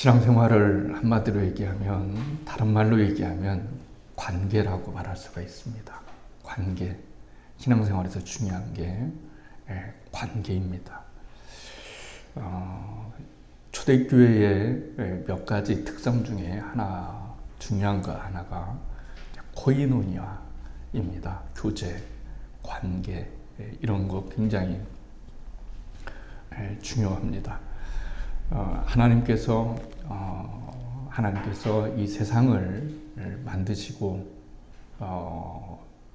신앙생활을 한마디로 얘기하면, 다른 말로 얘기하면 관계라고 말할 수가 있습니다. 관계. 신앙생활에서 중요한 게 관계입니다. 초대교회의 몇 가지 특성 중에 중요한 거 하나가 코이노니아입니다. 교제, 관계, 이런 거 굉장히 중요합니다. 하나님께서 이 세상을 만드시고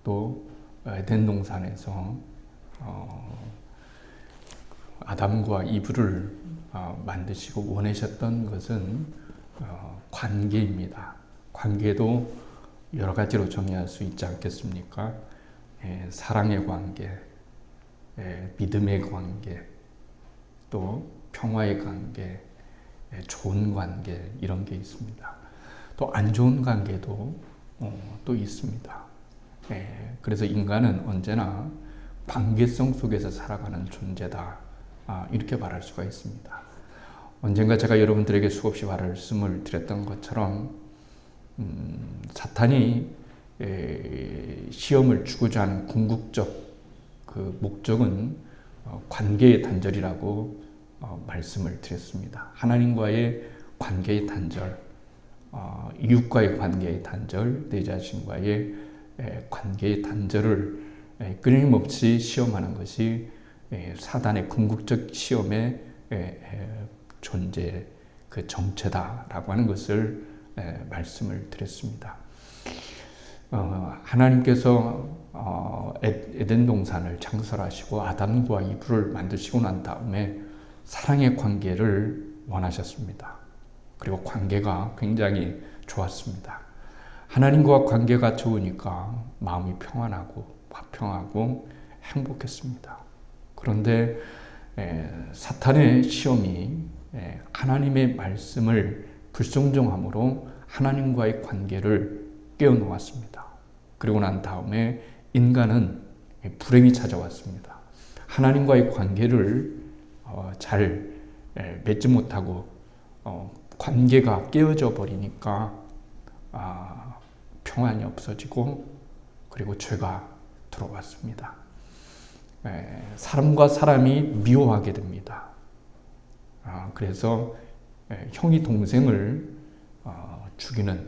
또 에덴 동산에서 아담과 이브를 만드시고 원하셨던 것은 관계입니다. 관계도 여러 가지로 정의할 수 있지 않겠습니까? 사랑의 관계, 믿음의 관계, 또 평화의 관계, 좋은 관계, 이런 게 있습니다. 또 안 좋은 관계도 또 있습니다. 그래서 인간은 언제나 관계성 속에서 살아가는 존재다, 이렇게 말할 수가 있습니다. 언젠가 제가 여러분들에게 수없이 말씀을 드렸던 것처럼 사탄이 시험을 주고자 하는 궁극적 그 목적은 관계의 단절이라고 말씀을 드렸습니다. 하나님과의 관계의 단절, 이웃과의 관계의 단절, 내 자신과의 관계의 단절을 끊임없이 시험하는 것이 사단의 궁극적 시험의 존재, 그 정체다라고 하는 것을 말씀을 드렸습니다. 하나님께서 에덴 동산을 창설하시고 아담과 이브를 만드시고 난 다음에 사랑의 관계를 원하셨습니다. 그리고 관계가 굉장히 좋았습니다. 하나님과 관계가 좋으니까 마음이 평안하고 화평하고 행복했습니다. 그런데 사탄의 시험이 하나님의 말씀을 불순종함으로 하나님과의 관계를 깨어놓았습니다. 그리고 난 다음에 인간은 불행이 찾아왔습니다. 하나님과의 관계를 잘 맺지 못하고 관계가 깨어져 버리니까 평안이 없어지고 그리고 죄가 들어왔습니다. 사람과 사람이 미워하게 됩니다. 그래서 형이 동생을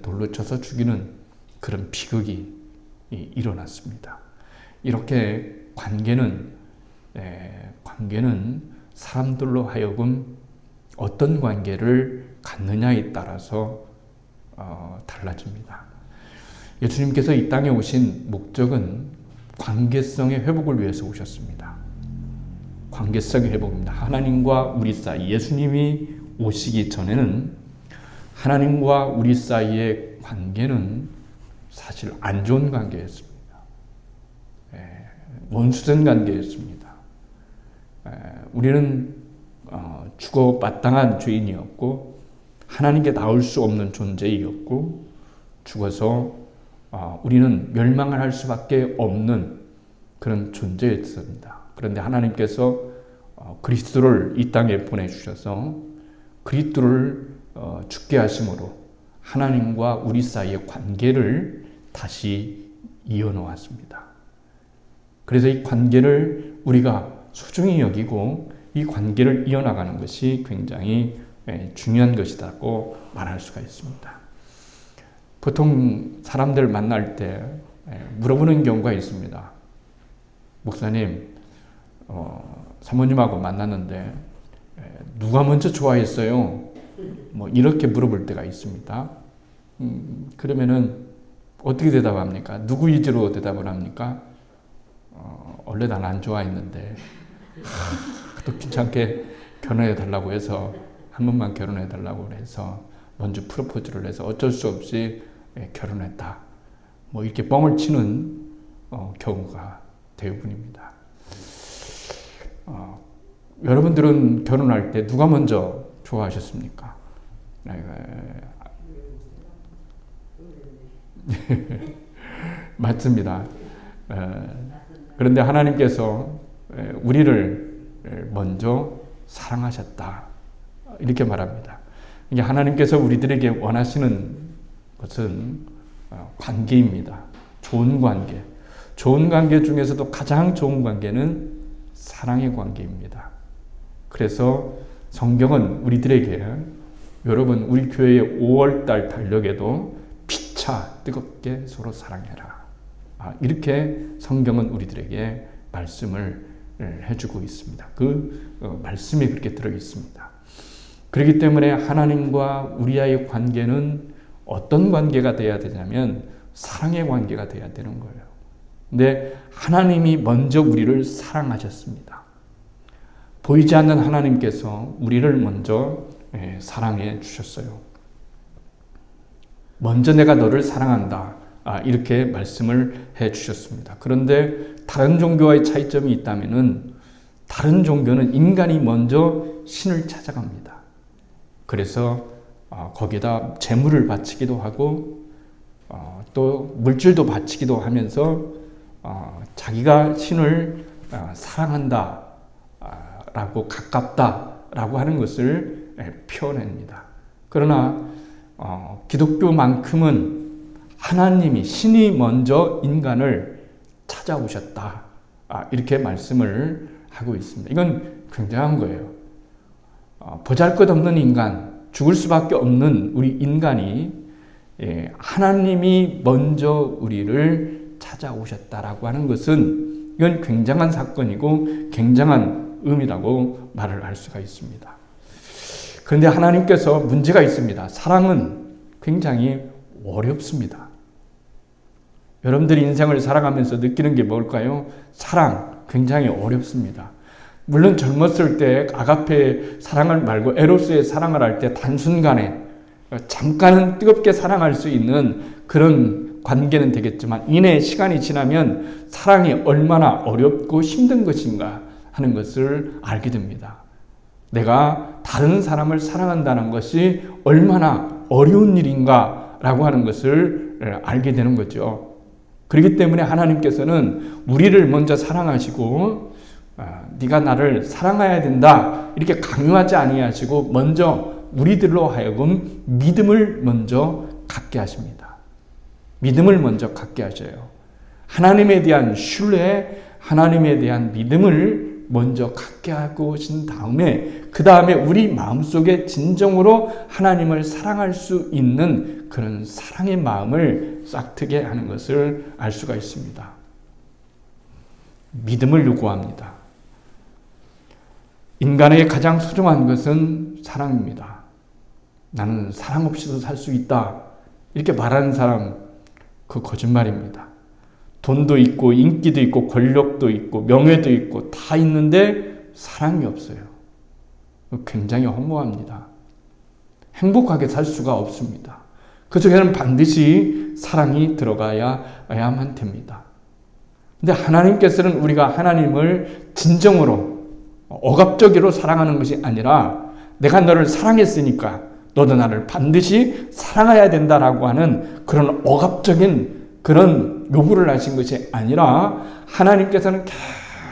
돌로 쳐서 죽이는 그런 비극이 일어났습니다. 이렇게 관계는 사람들로 하여금 어떤 관계를 갖느냐에 따라서 달라집니다. 예수님께서 이 땅에 오신 목적은 관계성의 회복을 위해서 오셨습니다. 관계성의 회복입니다. 하나님과 우리 사이, 예수님이 오시기 전에는 하나님과 우리 사이의 관계는 사실 안 좋은 관계였습니다. 원수된 관계였습니다. 우리는 죽어 마땅한 죄인이었고 하나님께 나올 수 없는 존재이었고 죽어서 우리는 멸망을 할 수밖에 없는 그런 존재였습니다. 그런데 하나님께서 그리스도를 이 땅에 보내주셔서 그리스도를 죽게 하심으로 하나님과 우리 사이의 관계를 다시 이어놓았습니다. 그래서 이 관계를 우리가 소중히 여기고 이 관계를 이어나가는 것이 굉장히 중요한 것이라고 말할 수가 있습니다. 보통 사람들 만날 때 물어보는 경우가 있습니다. 목사님, 사모님하고 만났는데 누가 먼저 좋아했어요? 이렇게 물어볼 때가 있습니다. 그러면은 어떻게 대답합니까? 누구 위주로 대답을 합니까? 원래 난 안 좋아했는데 또 귀찮게 결혼해 달라고 해서 한 번만 결혼해 달라고 해서 먼저 프로포즈를 해서 어쩔 수 없이 결혼했다. 이렇게 뻥을 치는 경우가 대부분입니다. 여러분들은 결혼할 때 누가 먼저 좋아하셨습니까? 맞습니다. 그런데 하나님께서 우리를 먼저 사랑하셨다, 이렇게 말합니다. 이게 하나님께서 우리들에게 원하시는 것은 관계입니다. 좋은 관계. 좋은 관계 중에서도 가장 좋은 관계는 사랑의 관계입니다. 그래서 성경은 우리들에게, 여러분 우리 교회의 5월달 달력에도 피차 뜨겁게 서로 사랑해라, 이렇게 성경은 우리들에게 말씀을 해주고 있습니다. 그 말씀이 그렇게 들어있습니다. 그렇기 때문에 하나님과 우리와의 관계는 어떤 관계가 되어야 되냐면 사랑의 관계가 되어야 되는 거예요. 근데 하나님이 먼저 우리를 사랑하셨습니다. 보이지 않는 하나님께서 우리를 먼저 사랑해 주셨어요. 먼저 내가 너를 사랑한다, 이렇게 말씀을 해 주셨습니다. 그런데 다른 종교와의 차이점이 있다면은, 다른 종교는 인간이 먼저 신을 찾아갑니다. 그래서 거기다 재물을 바치기도 하고 또 물질도 바치기도 하면서 자기가 신을 사랑한다 라고, 가깝다 라고 하는 것을 표현합니다. 그러나 기독교만큼은 하나님이, 신이 먼저 인간을 찾아오셨다, 이렇게 말씀을 하고 있습니다. 이건 굉장한 거예요. 보잘것없는 인간, 죽을 수밖에 없는 우리 인간이 하나님이 먼저 우리를 찾아오셨다라고 하는 것은, 이건 굉장한 사건이고 굉장한 의미라고 말을 할 수가 있습니다. 그런데 하나님께서 문제가 있습니다. 사랑은 굉장히 어렵습니다. 여러분들이 인생을 살아가면서 느끼는 게 뭘까요? 사랑, 굉장히 어렵습니다. 물론 젊었을 때 아가페의 사랑을 말고 에로스의 사랑을 할 때 단순간에 잠깐은 뜨겁게 사랑할 수 있는 그런 관계는 되겠지만, 이내 시간이 지나면 사랑이 얼마나 어렵고 힘든 것인가 하는 것을 알게 됩니다. 내가 다른 사람을 사랑한다는 것이 얼마나 어려운 일인가 라고 하는 것을 알게 되는 거죠. 그렇기 때문에 하나님께서는 우리를 먼저 사랑하시고, 네가 나를 사랑해야 된다 이렇게 강요하지 아니하시고 먼저 우리들로 하여금 믿음을 먼저 갖게 하십니다. 믿음을 먼저 갖게 하셔요. 하나님에 대한 신뢰, 하나님에 대한 믿음을 먼저 갖게 하신 다음에, 그 다음에 우리 마음속에 진정으로 하나님을 사랑할 수 있는 그런 사랑의 마음을 싹트게 하는 것을 알 수가 있습니다. 믿음을 요구합니다. 인간에게 가장 소중한 것은 사랑입니다. 나는 사랑 없이도 살 수 있다, 이렇게 말하는 사람, 그 거짓말입니다. 돈도 있고 인기도 있고 권력도 있고 명예도 있고 다 있는데 사랑이 없어요. 굉장히 허무합니다. 행복하게 살 수가 없습니다. 그 속에는 반드시 사랑이 들어가야만 됩니다. 근데 하나님께서는 우리가 하나님을 진정으로 억압적으로 사랑하는 것이 아니라, 내가 너를 사랑했으니까 너도 나를 반드시 사랑해야 된다라고 하는 그런 억압적인 그런 요구를 하신 것이 아니라, 하나님께서는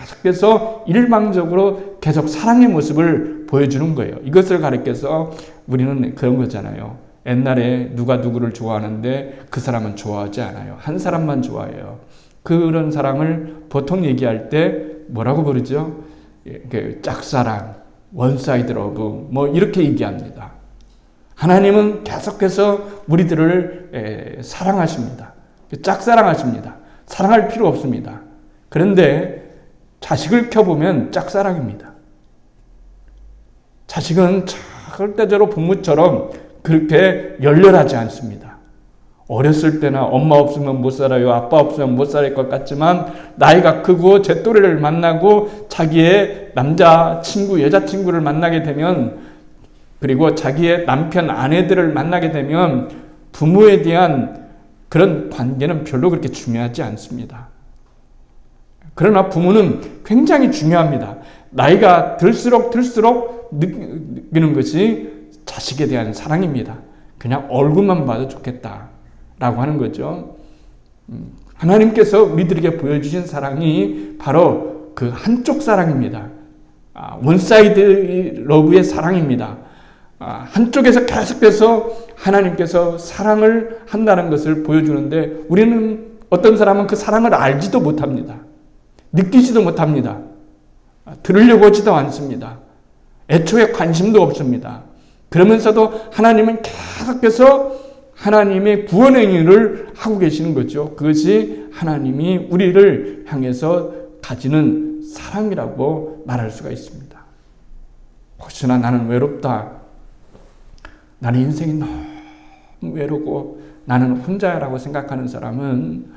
계속해서 일방적으로 계속 사랑의 모습을 보여주는 거예요. 이것을 가리켜서 우리는 그런 거잖아요. 옛날에 누가 누구를 좋아하는데 그 사람은 좋아하지 않아요. 한 사람만 좋아해요. 그런 사랑을 보통 얘기할 때 뭐라고 부르죠? 짝사랑, 원사이드 러브, 이렇게 얘기합니다. 하나님은 계속해서 우리들을 사랑하십니다. 짝사랑하십니다. 사랑할 필요 없습니다. 그런데 자식을 켜보면 짝사랑입니다. 자식은 절대적으로 부모처럼 그렇게 열렬하지 않습니다. 어렸을 때나 엄마 없으면 못 살아요, 아빠 없으면 못 살 것 같지만, 나이가 크고 제 또래를 만나고 자기의 남자친구, 여자친구를 만나게 되면, 그리고 자기의 남편, 아내들을 만나게 되면 부모에 대한 그런 관계는 별로 그렇게 중요하지 않습니다. 그러나 부모는 굉장히 중요합니다. 나이가 들수록 느끼는 것이 자식에 대한 사랑입니다. 그냥 얼굴만 봐도 좋겠다 라고 하는 거죠. 하나님께서 우리들에게 보여주신 사랑이 바로 그 한쪽 사랑입니다. 원사이드 러브의 사랑입니다. 한쪽에서 계속해서 하나님께서 사랑을 한다는 것을 보여주는데 우리는 어떤 사람은 그 사랑을 알지도 못합니다. 느끼지도 못합니다. 들으려고 하지도 않습니다. 애초에 관심도 없습니다. 그러면서도 하나님은 계속해서 하나님의 구원의 일을 하고 계시는 거죠. 그것이 하나님이 우리를 향해서 가지는 사랑이라고 말할 수가 있습니다. 혹시나 나는 외롭다. 나는 인생이 너무 외롭고 나는 혼자라고 생각하는 사람은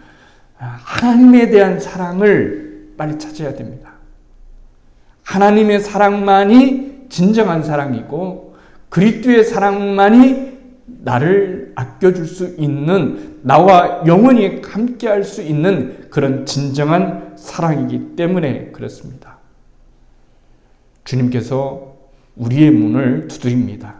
하나님에 대한 사랑을 빨리 찾아야 됩니다. 하나님의 사랑만이 진정한 사랑이고 그리스도의 사랑만이 나를 아껴줄 수 있는, 나와 영원히 함께할 수 있는 그런 진정한 사랑이기 때문에 그렇습니다. 주님께서 우리의 문을 두드립니다.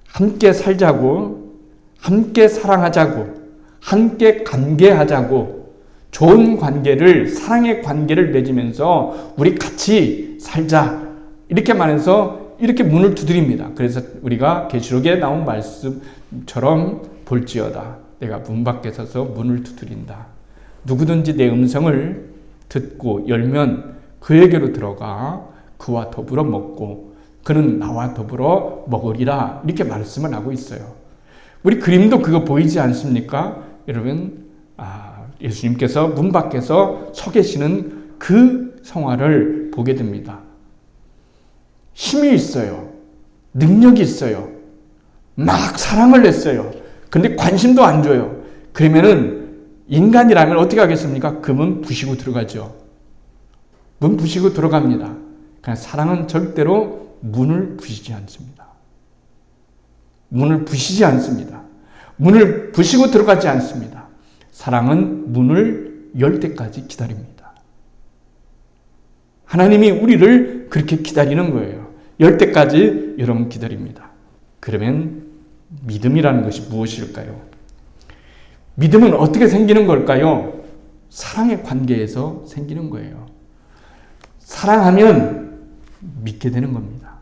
함께 살자고, 함께 사랑하자고, 함께 관계하자고, 좋은 관계를, 사랑의 관계를 맺으면서 우리 같이 살자. 이렇게 말해서 이렇게 문을 두드립니다. 그래서 우리가 계시록에 나온 말씀처럼 볼지어다. 내가 문 밖에 서서 문을 두드린다. 누구든지 내 음성을 듣고 열면 그에게로 들어가 그와 더불어 먹고 그는 나와 더불어 먹으리라. 이렇게 말씀을 하고 있어요. 우리 그림도 그거 보이지 않습니까? 여러분, 예수님께서 문 밖에서 서 계시는 그 성화를 보게 됩니다. 힘이 있어요. 능력이 있어요. 막 사랑을 냈어요. 근데 관심도 안 줘요. 그러면은 인간이라면 어떻게 하겠습니까? 그 문 부시고 들어가죠. 문 부시고 들어갑니다. 그냥 사랑은 절대로 문을 부시지 않습니다. 문을 부시지 않습니다. 문을 부시고 들어가지 않습니다. 사랑은 문을 열 때까지 기다립니다. 하나님이 우리를 그렇게 기다리는 거예요. 열 때까지 여러분 기다립니다. 그러면 믿음이라는 것이 무엇일까요? 믿음은 어떻게 생기는 걸까요? 사랑의 관계에서 생기는 거예요. 사랑하면 믿게 되는 겁니다.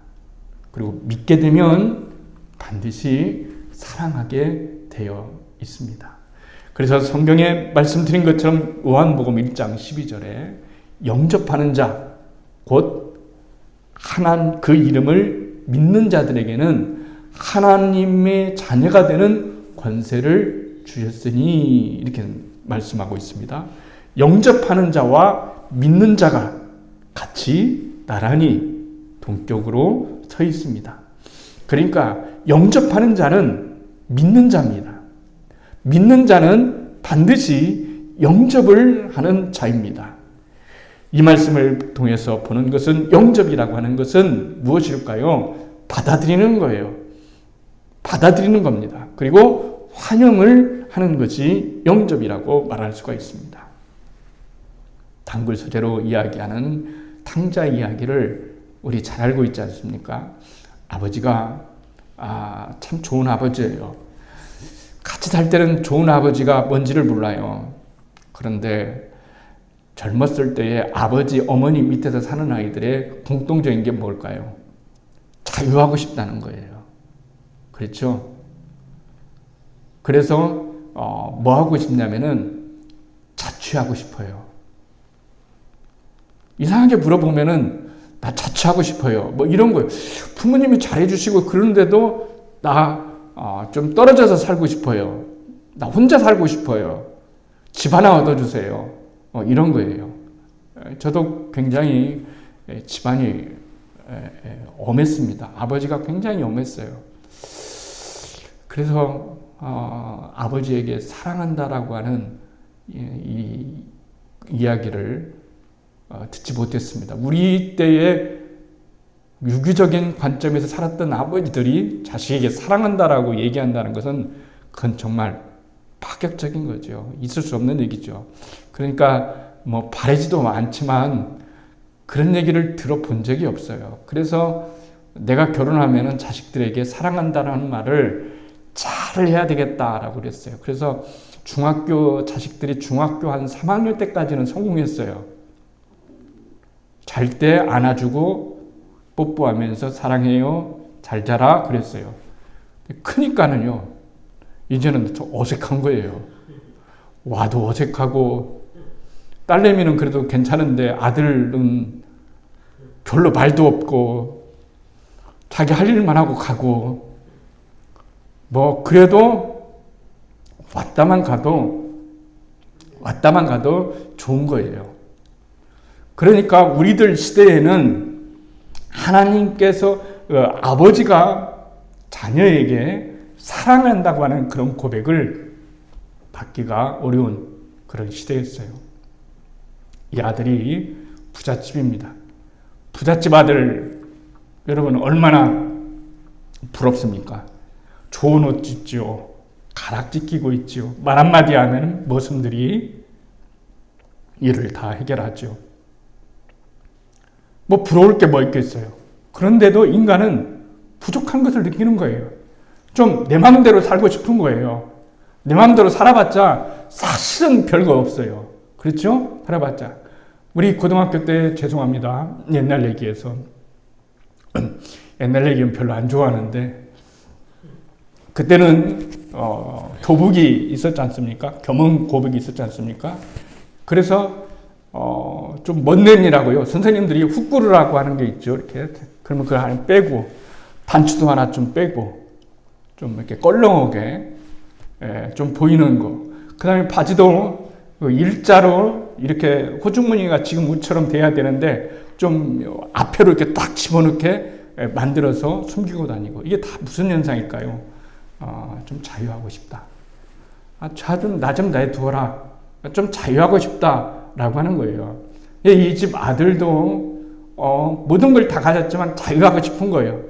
그리고 믿게 되면 반드시 사랑하게 되어 있습니다. 그래서 성경에 말씀드린 것처럼 요한복음 1장 12절에 영접하는 자, 곧 그 이름을 믿는 자들에게는 하나님의 자녀가 되는 권세를 주셨으니 이렇게 말씀하고 있습니다. 영접하는 자와 믿는 자가 같이 나란히 동격으로 서 있습니다. 그러니까 영접하는 자는 믿는 자입니다. 믿는 자는 반드시 영접을 하는 자입니다. 이 말씀을 통해서 보는 것은 영접이라고 하는 것은 무엇일까요? 받아들이는 거예요. 받아들이는 겁니다. 그리고 환영을 하는 것이 영접이라고 말할 수가 있습니다. 단글 소재로 이야기하는 탕자 이야기를 우리 잘 알고 있지 않습니까? 아버지가 참 좋은 아버지예요. 같이 살 때는 좋은 아버지가 뭔지를 몰라요. 그런데 젊었을 때에 아버지, 어머니 밑에서 사는 아이들의 공통적인 게 뭘까요? 자유하고 싶다는 거예요. 그렇죠? 그래서 뭐 하고 싶냐면은 자취하고 싶어요. 이상하게 물어보면은 나 자취하고 싶어요. 뭐 이런 거예요. 부모님이 잘해주시고 그런데도 나 좀 떨어져서 살고 싶어요. 나 혼자 살고 싶어요. 집 하나 얻어주세요. 이런 거예요. 저도 굉장히 집안이 엄했습니다. 아버지가 굉장히 엄했어요. 그래서 아버지에게 사랑한다라고 하는 이 이야기를 듣지 못했습니다. 우리 때의 유교적인 관점에서 살았던 아버지들이 자식에게 사랑한다라고 얘기한다는 것은 그건 정말 파격적인 거죠. 있을 수 없는 얘기죠. 그러니까 뭐 바라지도 않지만 그런 얘기를 들어본 적이 없어요. 그래서 내가 결혼하면은 자식들에게 사랑한다라는 말을 잘 해야 되겠다라고 그랬어요. 그래서 자식들이 중학교 한 3학년 때까지는 성공했어요. 잘 때 안아주고 뽀뽀하면서 사랑해요. 잘 자라 그랬어요. 크니까는요, 이제는 좀 어색한 거예요. 와도 어색하고, 딸내미는 그래도 괜찮은데 아들은 별로 말도 없고 자기 할 일만 하고 가고, 뭐 그래도 왔다만 가도 좋은 거예요. 그러니까 우리들 시대에는 하나님께서 아버지가 자녀에게 사랑한다고 하는 그런 고백을 받기가 어려운 그런 시대였어요. 이 아들이 부잣집입니다. 부잣집 아들, 여러분 얼마나 부럽습니까? 좋은 옷 입지요. 가락지 끼고 있지요. 말 한마디 하면 머슴들이 일을 다 해결하죠. 뭐 부러울 게 뭐 있겠어요. 그런데도 인간은 부족한 것을 느끼는 거예요. 좀 내 마음대로 살고 싶은 거예요. 내 마음대로 살아봤자 사실은 별거 없어요. 그렇죠? 살아봤자. 우리 고등학교 때, 죄송합니다, 옛날 얘기해서 옛날 얘기는 별로 안 좋아하는데, 그때는 교복이 있었지 않습니까? 겸응 고백이 있었지 않습니까? 그래서 좀 멋냄이라고요. 선생님들이 훅구르라고 하는 게 있죠. 이렇게. 그러면 그걸 하나 빼고, 단추도 하나 좀 빼고, 좀 이렇게 껄렁하게 좀 보이는 거. 그 다음에 바지도 일자로 이렇게 호중무늬가 지금 우처럼 돼야 되는데 좀 앞에로 이렇게 딱 집어넣게 만들어서 숨기고 다니고. 이게 다 무슨 현상일까요? 좀 자유하고 싶다. 나 좀 내두어라. 좀 자유하고 싶다라고 하는 거예요. 이 집 아들도 모든 걸 다 가졌지만 자유하고 싶은 거예요.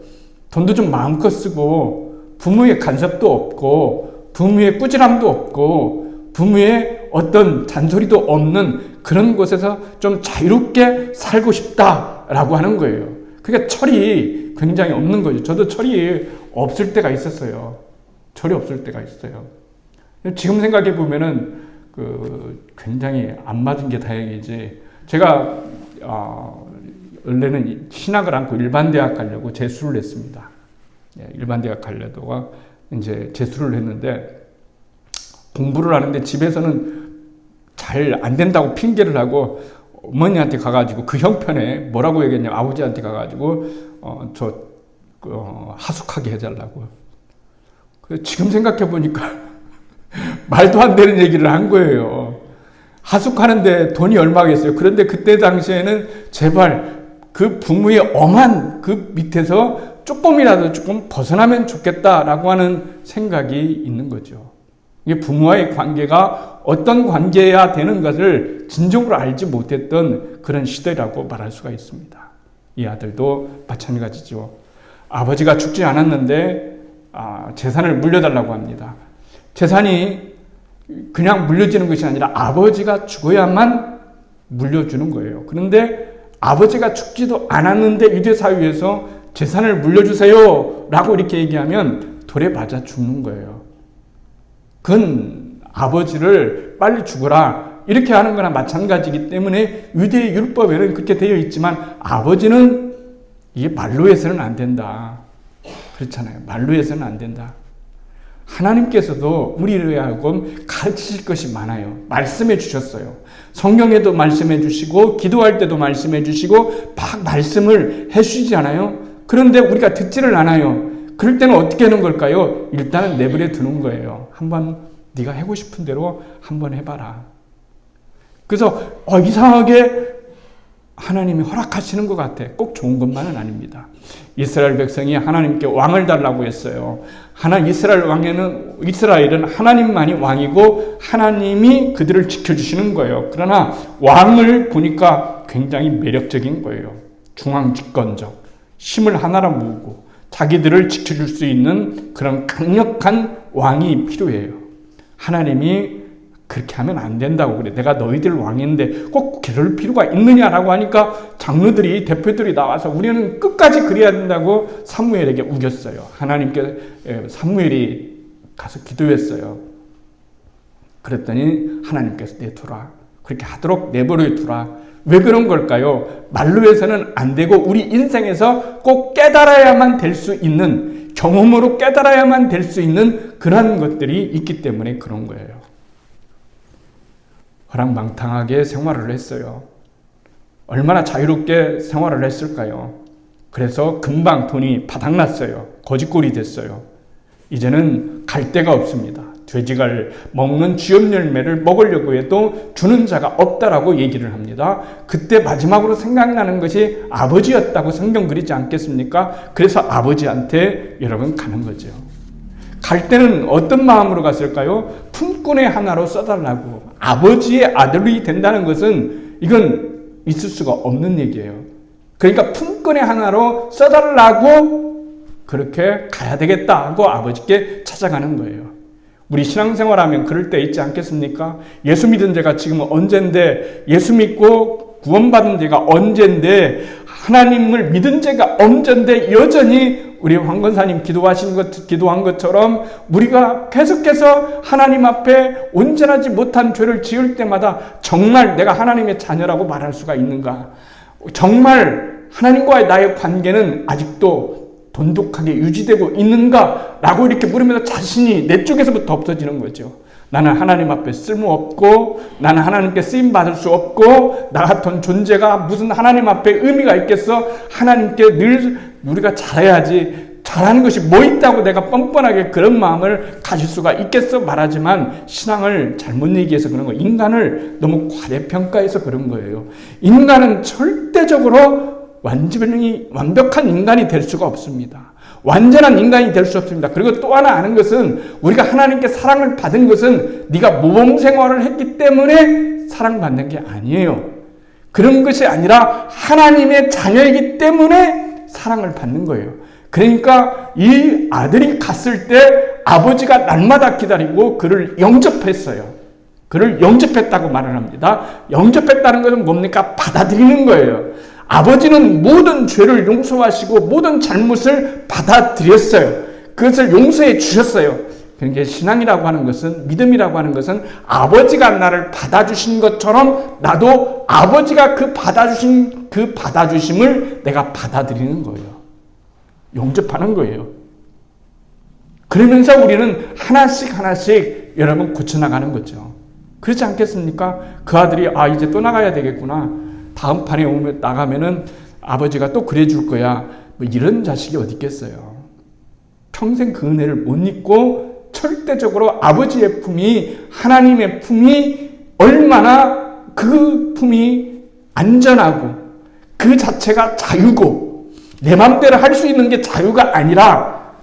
돈도 좀 마음껏 쓰고, 부모의 간섭도 없고, 부모의 꾸지람도 없고, 부모의 어떤 잔소리도 없는 그런 곳에서 좀 자유롭게 살고 싶다라고 하는 거예요. 그러니까 철이 굉장히 없는 거죠. 저도 철이 없을 때가 있었어요. 철이 없을 때가 있어요. 지금 생각해 보면은 굉장히 안 맞은 게 다행이지. 제가 원래는 신학을 안고 일반대학 가려고 재수를 했습니다. 일반대학 가려다가 이제 재수를 했는데, 공부를 하는데 집에서는 잘 안 된다고 핑계를 하고 어머니한테 가가지고 그 형편에 뭐라고 얘기했냐면, 아버지한테 가가지고 하숙하게 해달라고. 지금 생각해 보니까 말도 안 되는 얘기를 한 거예요. 하숙하는데 돈이 얼마겠어요. 그런데 그때 당시에는 제발 그 부모의 엄한 그 밑에서 조금이라도 조금 벗어나면 좋겠다라고 하는 생각이 있는 거죠. 이게 부모와의 관계가 어떤 관계여야 되는 것을 진정으로 알지 못했던 그런 시대라고 말할 수가 있습니다. 이 아들도 마찬가지죠. 아버지가 죽지 않았는데 재산을 물려달라고 합니다. 재산이 그냥 물려지는 것이 아니라 아버지가 죽어야만 물려주는 거예요. 그런데 아버지가 죽지도 않았는데 유대사회에서 재산을 물려주세요 라고 이렇게 얘기하면 돌에 맞아 죽는 거예요. 그건 아버지를 빨리 죽어라 이렇게 하는 거나 마찬가지이기 때문에 유대의 율법에는 그렇게 되어 있지만, 아버지는 이게 말로 해서는 안 된다. 그렇잖아요. 말로 해서는 안 된다. 하나님께서도 우리를 하여금 가르치실 것이 많아요. 말씀해 주셨어요. 성경에도 말씀해 주시고, 기도할 때도 말씀해 주시고, 막 말씀을 해 주시지 않아요? 그런데 우리가 듣지를 않아요. 그럴 때는 어떻게 하는 걸까요? 일단은 내버려 두는 거예요. 한번 네가 하고 싶은 대로 한번 해봐라. 그래서 이상하게 하나님이 허락하시는 것 같아. 꼭 좋은 것만은 아닙니다. 이스라엘 백성이 하나님께 왕을 달라고 했어요. 이스라엘은 하나님만이 왕이고 하나님이 그들을 지켜주시는 거예요. 그러나 왕을 보니까 굉장히 매력적인 거예요. 중앙집권적, 힘을 하나로 모으고 자기들을 지켜줄 수 있는 그런 강력한 왕이 필요해요. 하나님이 그렇게 하면 안 된다고 그래. 내가 너희들 왕인데 꼭 그럴 필요가 있느냐라고 하니까 장로들이, 대표들이 나와서 우리는 끝까지 그래야 된다고 사무엘에게 우겼어요. 사무엘이 가서 기도했어요. 그랬더니 하나님께서 내두라. 그렇게 하도록 내버려 두라. 왜 그런 걸까요? 말로 해서는 안 되고 우리 인생에서 꼭 깨달아야만 될 수 있는, 경험으로 깨달아야만 될 수 있는 그런 것들이 있기 때문에 그런 거예요. 허랑방탕하게 생활을 했어요. 얼마나 자유롭게 생활을 했을까요? 그래서 금방 돈이 바닥났어요. 거지꼴이 됐어요. 이제는 갈 데가 없습니다. 돼지가 먹는 쥐업 열매를 먹으려고 해도 주는 자가 없다라고 얘기를 합니다. 그때 마지막으로 생각나는 것이 아버지였다고 성경 그리지 않겠습니까? 그래서 아버지한테 여러분 가는 거죠. 갈 때는 어떤 마음으로 갔을까요? 품꾼의 하나로 써달라고. 아버지의 아들이 된다는 것은 이건 있을 수가 없는 얘기예요. 그러니까 품꾼의 하나로 써달라고 그렇게 가야 되겠다 하고 아버지께 찾아가는 거예요. 우리 신앙생활하면 그럴 때 있지 않겠습니까? 예수 믿은 지가 지금 언젠데, 예수 믿고 구원받은 지가 언젠데, 하나님을 믿은 지가 언젠데 여전히 우리 황 권사님 기도한 것처럼 우리가 계속해서 하나님 앞에 온전하지 못한 죄를 지을 때마다 정말 내가 하나님의 자녀라고 말할 수가 있는가? 정말 하나님과의 나의 관계는 아직도 돈독하게 유지되고 있는가? 라고 이렇게 물으면서 자신이 내 쪽에서부터 없어지는 거죠. 나는 하나님 앞에 쓸모없고, 나는 하나님께 쓰임받을 수 없고, 나 같은 존재가 무슨 하나님 앞에 의미가 있겠어? 하나님께 늘 우리가 잘해야지, 잘하는 것이 뭐 있다고 내가 뻔뻔하게 그런 마음을 가질 수가 있겠어? 말하지만 신앙을 잘못 얘기해서 그런 거예요. 인간을 너무 과대평가해서 그런 거예요. 인간은 절대적으로 완전히 완벽한 인간이 될 수가 없습니다. 완전한 인간이 될 수 없습니다. 그리고 또 하나 아는 것은 우리가 하나님께 사랑을 받은 것은 네가 모범생활을 했기 때문에 사랑받는 게 아니에요. 그런 것이 아니라 하나님의 자녀이기 때문에 사랑을 받는 거예요. 그러니까 이 아들이 갔을 때 아버지가 날마다 기다리고 그를 영접했어요. 그를 영접했다고 말을 합니다. 영접했다는 것은 뭡니까? 받아들이는 거예요. 아버지는 모든 죄를 용서하시고 모든 잘못을 받아들였어요. 그것을 용서해 주셨어요. 그러니까 신앙이라고 하는 것은, 믿음이라고 하는 것은 아버지가 나를 받아주신 것처럼 나도 아버지가 그 받아주심을 내가 받아들이는 거예요. 용접하는 거예요. 그러면서 우리는 하나씩 여러분 고쳐나가는 거죠. 그렇지 않겠습니까? 그 아들이 이제 또 나가야 되겠구나. 다음 판에 오면 나가면은 아버지가 또 그래줄 거야. 뭐 이런 자식이 어디 있겠어요. 평생 그 은혜를 못 잊고 절대적으로 아버지의 품이, 하나님의 품이 얼마나 그 품이 안전하고 그 자체가 자유고, 내 마음대로 할 수 있는 게 자유가 아니라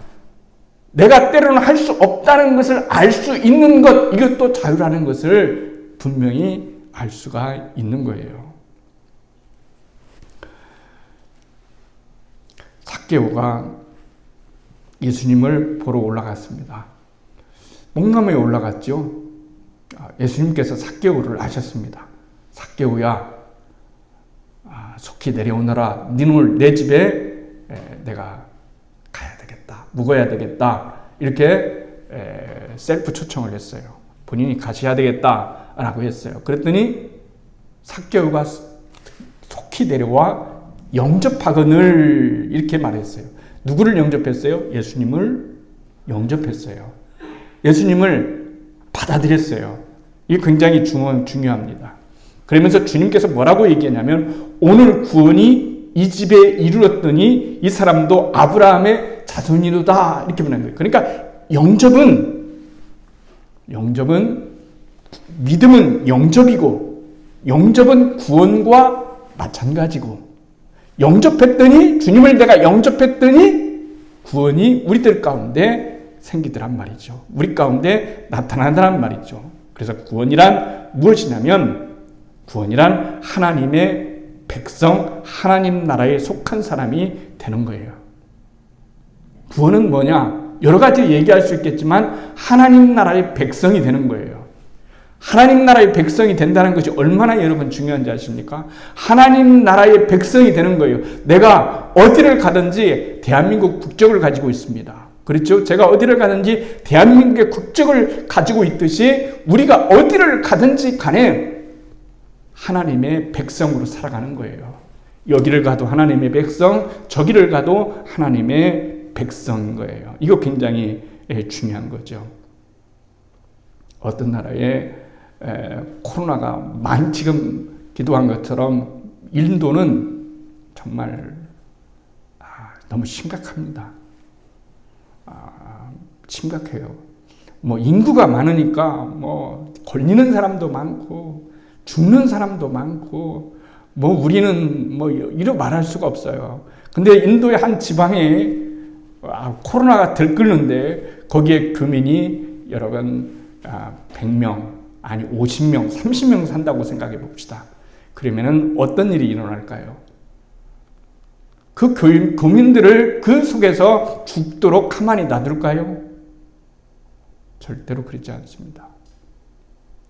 내가 때로는 할 수 없다는 것을 알 수 있는 것, 이것도 자유라는 것을 분명히 알 수가 있는 거예요. 삭개오가 예수님을 보러 올라갔습니다. 목남에 올라갔죠. 예수님께서 삭개오를 아셨습니다. 삭개오야, 속히 내려오너라. 오늘 내 집에 내가 가야 되겠다. 묵어야 되겠다. 이렇게 셀프 초청을 했어요. 본인이 가셔야 되겠다라고 했어요. 그랬더니 삭개오가 속히 내려와 영접하거늘 이렇게 말했어요. 누구를 영접했어요? 예수님을 영접했어요. 예수님을 받아들였어요. 이게 굉장히 중요합니다. 그러면서 주님께서 뭐라고 얘기하냐면, 오늘 구원이 이 집에 이르렀더니 이 사람도 아브라함의 자손이로다, 이렇게 말하는 거예요. 그러니까 영접은 믿음은 영접이고, 영접은 구원과 마찬가지고, 영접했더니, 주님을 내가 영접했더니 구원이 우리들 가운데 생기더란 말이죠. 우리 가운데 나타나더란 말이죠. 그래서 구원이란 무엇이냐면, 구원이란 하나님의 백성, 하나님 나라에 속한 사람이 되는 거예요. 구원은 뭐냐? 여러 가지 얘기할 수 있겠지만 하나님 나라의 백성이 되는 거예요. 하나님 나라의 백성이 된다는 것이 얼마나 여러분 중요한지 아십니까? 하나님 나라의 백성이 되는 거예요. 내가 어디를 가든지 대한민국 국적을 가지고 있습니다. 그렇죠? 제가 어디를 가든지 대한민국의 국적을 가지고 있듯이 우리가 어디를 가든지 간에 하나님의 백성으로 살아가는 거예요. 여기를 가도 하나님의 백성, 저기를 가도 하나님의 백성인 거예요. 이거 굉장히 중요한 거죠. 어떤 나라에 코로나가 지금 기도한 것처럼 인도는 정말 너무 심각합니다. 심각해요. 인구가 많으니까 걸리는 사람도 많고 죽는 사람도 많고 우리는 이루 말할 수가 없어요. 근데 인도의 한 지방에 코로나가 들끓는데 거기에 교민이 여러분 100명 아니 50명 30명 산다고 생각해 봅시다. 그러면은 어떤 일이 일어날까요? 그 교민들을 그 속에서 죽도록 가만히 놔둘까요? 절대로 그렇지 않습니다.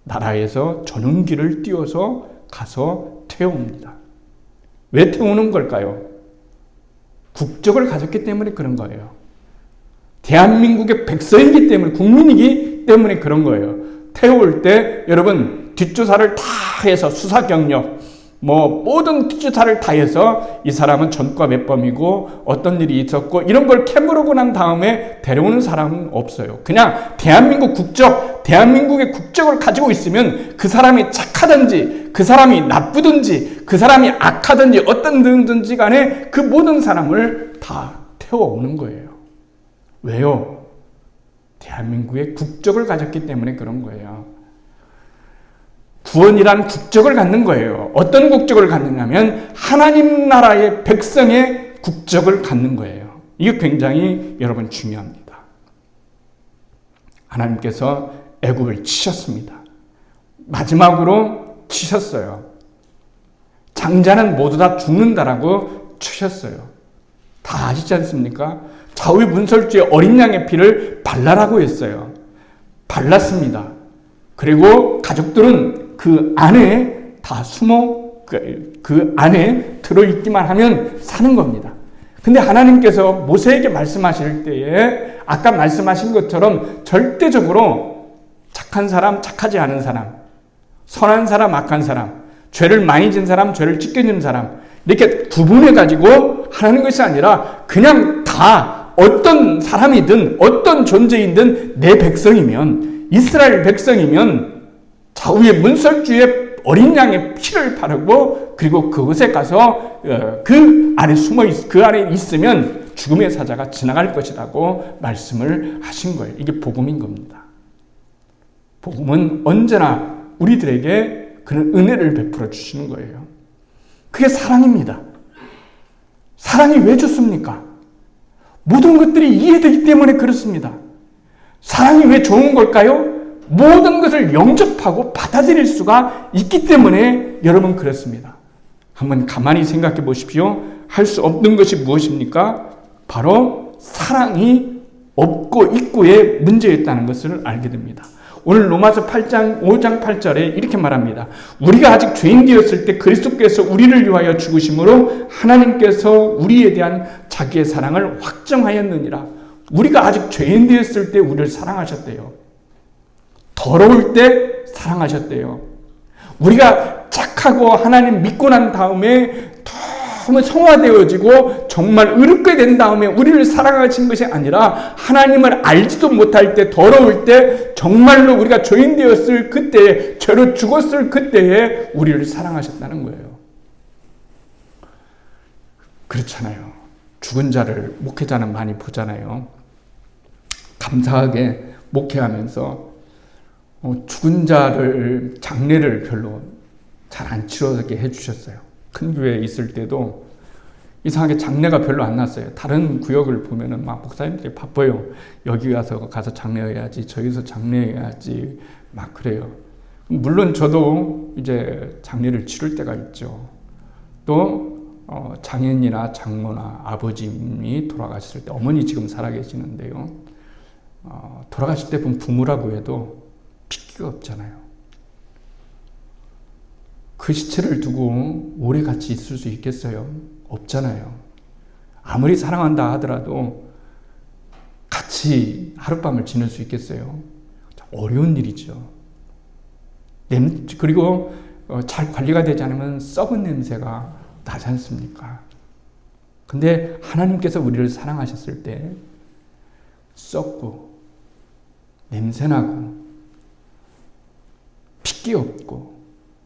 나라에서 전용기를 띄워서 가서 태웁니다. 왜 태우는 걸까요? 국적을 가졌기 때문에 그런 거예요. 대한민국의 백성이기 때문에, 국민이기 때문에 그런 거예요. 태울 때 여러분 뒷조사를 다 해서 수사 경력 모든 뒷조사를 다 해서 이 사람은 전과 몇 범이고 어떤 일이 있었고 이런 걸 캐물어보고 난 다음에 데려오는 사람은 없어요. 그냥 대한민국의 국적을 가지고 있으면 그 사람이 착하든지 그 사람이 나쁘든지 그 사람이 악하든지 어떤 등든지 간에 그 모든 사람을 다 태워오는 거예요. 왜요? 대한민국의 국적을 가졌기 때문에 그런 거예요. 구원이란 국적을 갖는 거예요. 어떤 국적을 갖느냐면 하나님 나라의 백성의 국적을 갖는 거예요. 이게 굉장히 여러분 중요합니다. 하나님께서 애굽을 치셨습니다. 마지막으로 치셨어요. 장자는 모두 다 죽는다라고 치셨어요. 다 아시지 않습니까? 좌우의 문설주에 어린 양의 피를 발라라고 했어요. 발랐습니다. 그리고 가족들은 그 안에 다 그 안에 들어있기만 하면 사는 겁니다. 근데 하나님께서 모세에게 말씀하실 때에 아까 말씀하신 것처럼 절대적으로 착한 사람, 착하지 않은 사람, 선한 사람, 악한 사람, 죄를 많이 진 사람, 죄를 적게 진 사람 이렇게 구분해가지고 하는 것이 아니라 그냥 다 어떤 사람이든 어떤 존재이든 내 백성이면 이스라엘 백성이면 좌우의 문설주에 어린 양의 피를 바르고 그리고 그곳에 가서 그 안에 있으면 죽음의 사자가 지나갈 것이라고 말씀을 하신 거예요. 이게 복음인 겁니다. 복음은 언제나 우리들에게 그런 은혜를 베풀어 주시는 거예요. 그게 사랑입니다. 사랑이 왜 좋습니까? 모든 것들이 이해되기 때문에 그렇습니다. 사랑이 왜 좋은 걸까요? 모든 것을 영접하고 받아들일 수가 있기 때문에 여러분 그렇습니다. 한번 가만히 생각해 보십시오. 할 수 없는 것이 무엇입니까? 바로 사랑이 없고 있고의 문제였다는 것을 알게 됩니다. 오늘 로마서 5장 8절에 이렇게 말합니다. 우리가 아직 죄인 되었을 때 그리스도께서 우리를 위하여 죽으심으로 하나님께서 우리에 대한 자기의 사랑을 확정하였느니라. 우리가 아직 죄인 되었을 때 우리를 사랑하셨대요. 더러울 때 사랑하셨대요. 우리가 착하고 하나님 믿고 난 다음에 너무 성화되어지고 정말 의롭게 된 다음에 우리를 사랑하신 것이 아니라 하나님을 알지도 못할 때 더러울 때 정말로 우리가 죄인 되었을 그때에 죄로 죽었을 그때에 우리를 사랑하셨다는 거예요. 그렇잖아요. 죽은 자를 목회자는 많이 보잖아요. 감사하게 목회하면서 죽은 자를 장례를 별로 잘 안 치러게 해주셨어요. 큰 교회에 있을 때도 이상하게 장례가 별로 안 났어요. 다른 구역을 보면은 막 목사님들이 바빠요. 여기 가서 장례해야지, 저기서 장례해야지, 막 그래요. 물론 저도 이제 장례를 치를 때가 있죠. 또 장인이나 장모나 아버님이 돌아가셨을 때, 어머니 지금 살아계시는데요. 돌아가실 때 보면 부모라고 해도 핏기가 없잖아요. 그 시체를 두고 오래 같이 있을 수 있겠어요? 없잖아요. 아무리 사랑한다 하더라도 같이 하룻밤을 지낼 수 있겠어요? 어려운 일이죠. 그리고 잘 관리가 되지 않으면 썩은 냄새가 나지 않습니까? 근데 하나님께서 우리를 사랑하셨을 때 썩고 냄새나고 핏기 없고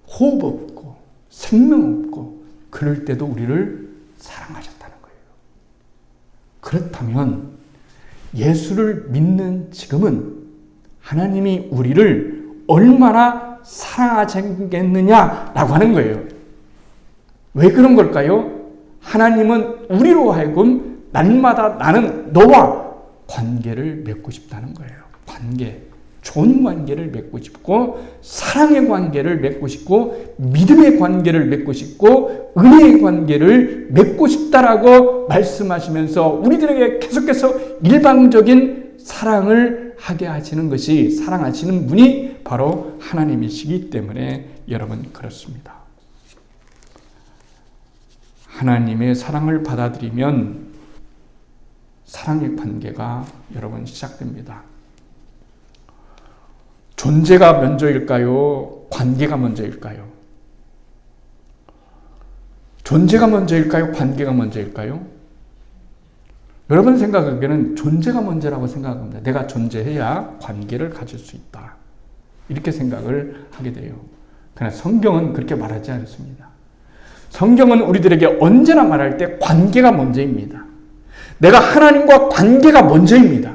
호흡 없고 생명 없고 그럴 때도 우리를 사랑하셨다는 거예요. 그렇다면 예수를 믿는 지금은 하나님이 우리를 얼마나 사랑하셨겠느냐라고 하는 거예요. 왜 그런 걸까요? 하나님은 우리로 하여금 날마다 나는 너와 관계를 맺고 싶다는 거예요. 관계, 좋은 관계를 맺고 싶고 사랑의 관계를 맺고 싶고 믿음의 관계를 맺고 싶고 은혜의 관계를 맺고 싶다라고 말씀하시면서 우리들에게 계속해서 일방적인 사랑을 하게 하시는 것이 사랑하시는 분이 바로 하나님이시기 때문에 여러분 그렇습니다. 하나님의 사랑을 받아들이면 사랑의 관계가 여러분 시작됩니다. 존재가 먼저일까요? 관계가 먼저일까요? 존재가 먼저일까요? 관계가 먼저일까요? 여러분 생각하기에는 존재가 먼저라고 생각합니다. 내가 존재해야 관계를 가질 수 있다. 이렇게 생각을 하게 돼요. 그러나 성경은 그렇게 말하지 않습니다. 성경은 우리들에게 언제나 말할 때 관계가 먼저입니다. 내가 하나님과 관계가 먼저입니다.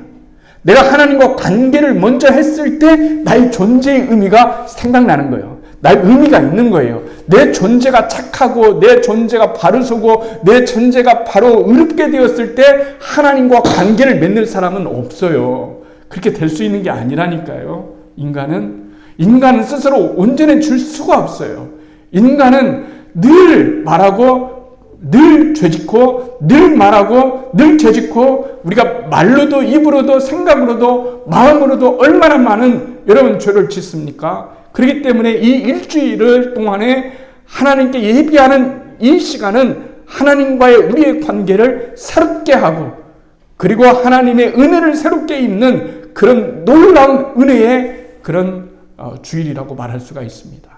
내가 하나님과 관계를 먼저 했을 때 나의 존재의 의미가 생각나는 거예요. 나의 의미가 있는 거예요. 내 존재가 착하고 내 존재가 바르서고 내 존재가 바로 의롭게 되었을 때 하나님과 관계를 맺는 사람은 없어요. 그렇게 될 수 있는 게 아니라니까요. 인간은 스스로 온전해질 수가 없어요. 인간은 늘 말하고 늘 죄짓고 늘 말하고 늘 죄짓고 우리가 말로도 입으로도 생각으로도 마음으로도 얼마나 많은 여러분 죄를 짓습니까? 그렇기 때문에 이 일주일 동안에 하나님께 예비하는 이 시간은 하나님과의 우리의 관계를 새롭게 하고 그리고 하나님의 은혜를 새롭게 입는 그런 놀라운 은혜의 그런 주일이라고 말할 수가 있습니다.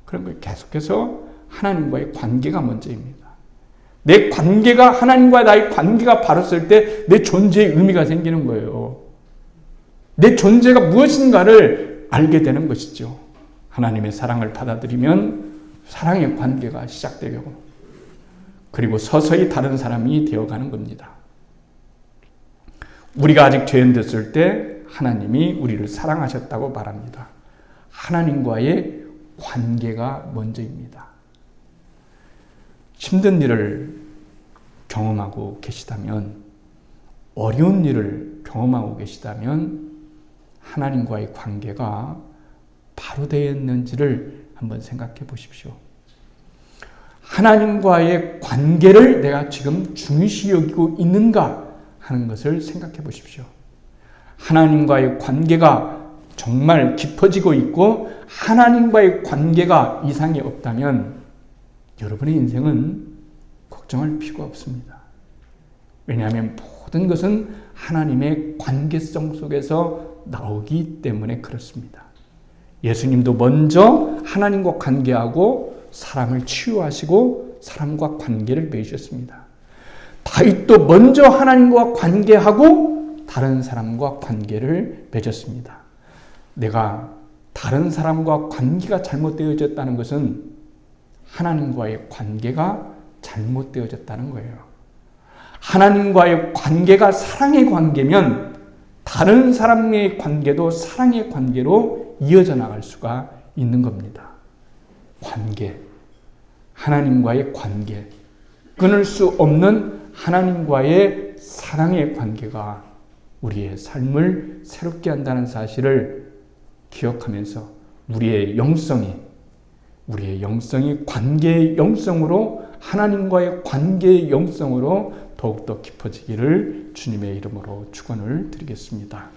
그런 걸 계속해서 하나님과의 관계가 먼저입니다. 내 관계가 하나님과 나의 관계가 바랐을 때 내 존재의 의미가 생기는 거예요. 내 존재가 무엇인가를 알게 되는 것이죠. 하나님의 사랑을 받아들이면 사랑의 관계가 시작되고 그리고 서서히 다른 사람이 되어가는 겁니다. 우리가 아직 죄인 됐을 때 하나님이 우리를 사랑하셨다고 말합니다. 하나님과의 관계가 먼저입니다. 힘든 일을 경험하고 계시다면, 어려운 일을 경험하고 계시다면 하나님과의 관계가 바로 되어 있는지를 한번 생각해 보십시오. 하나님과의 관계를 내가 지금 중요시 여기고 있는가 하는 것을 생각해 보십시오. 하나님과의 관계가 정말 깊어지고 있고 하나님과의 관계가 이상이 없다면 여러분의 인생은 걱정할 필요가 없습니다. 왜냐하면 모든 것은 하나님의 관계성 속에서 나오기 때문에 그렇습니다. 예수님도 먼저 하나님과 관계하고 사람을 치유하시고 사람과 관계를 맺으셨습니다. 다윗도 먼저 하나님과 관계하고 다른 사람과 관계를 맺었습니다. 내가 다른 사람과 관계가 잘못되어졌다는 것은 하나님과의 관계가 잘못되어졌다는 거예요. 하나님과의 관계가 사랑의 관계면 다른 사람의 관계도 사랑의 관계로 이어져 나갈 수가 있는 겁니다. 관계, 하나님과의 관계, 끊을 수 없는 하나님과의 사랑의 관계가 우리의 삶을 새롭게 한다는 사실을 기억하면서 우리의 영성이 관계의 영성으로, 하나님과의 관계의 영성으로 더욱더 깊어지기를 주님의 이름으로 축원을 드리겠습니다.